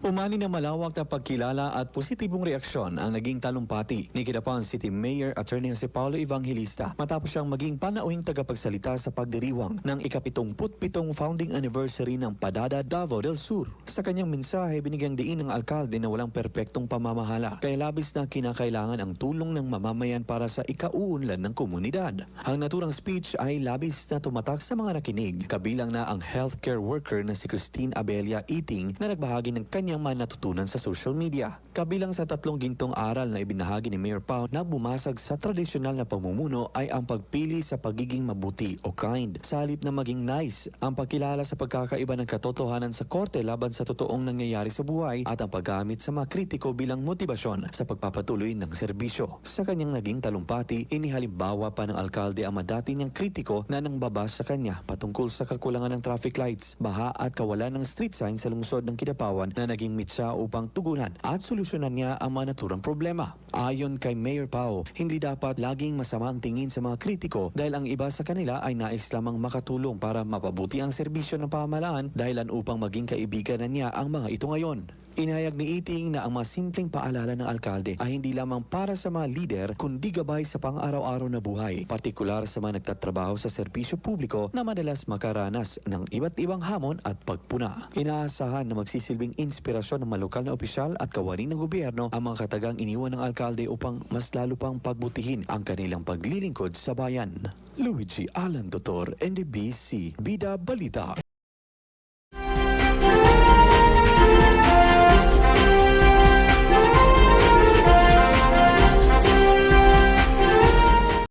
Umani na malawak na pagkilala at positibong reaksyon ang naging talumpati ni Kidapawan City Mayor Attorney Jose Paulo Evangelista matapos siyang maging panauhing tagapagsalita sa pagdiriwang ng ika-77 founding anniversary ng Padada Davao del Sur. Sa kanyang mensahe, binigyang diin ng alkalde na walang perpektong pamamahala kaya labis na kinakailangan ang tulong ng mamamayan para sa ikauunlad ng komunidad. Ang naturang speech ay labis na tumatak sa mga nakinig, kabilang na ang healthcare worker na si Christine Abella Iting na nagbahagi ng kanyang natutunan sa social media. Kabilang sa 3 gintong aral na ibinahagi ni Mayor Pao na bumasag sa tradisyonal na pamumuno ay ang pagpili sa pagiging mabuti o kind. Sa halip na maging nice, ang pagkilala sa pagkakaiba ng katotohanan sa korte laban sa totoong nangyayari sa buhay at ang paggamit sa mga kritiko bilang motibasyon sa pagpapatuloy ng serbisyo. Sa kanyang naging talumpati, inihalimbawa pa ng alkalde ang madati niyang kritiko na nangbabas sa kanya patungkol sa kakulangan ng traffic lights, baha at kawalan ng street sign sa lungsod ng Kidapawan na naging mitsa upang tugunan at solusyonan niya ang mga naturang problema. Ayon kay Mayor Pao, hindi dapat laging masama ang tingin sa mga kritiko dahil ang iba sa kanila ay nais lamang makatulong para mapabuti ang serbisyo ng pamahalaan dahilan upang maging kaibigan na niya ang mga ito ngayon. Inahayag ni Iting na ang mga simpleng paalala ng alkalde ay hindi lamang para sa mga lider kundi gabay sa pang-araw-araw na buhay, partikular sa mga nagtatrabaho sa serbisyo publiko na madalas makaranas ng iba't ibang hamon at pagpuna. Inaasahan na magsisilbing inspirasyon ng mga lokal na opisyal at kawani ng gobyerno ang mga katagang iniwan ng alkalde upang mas lalo pang pagbutihin ang kanilang paglilingkod sa bayan. Luigi Alan Dr. NDBC Bida Balita.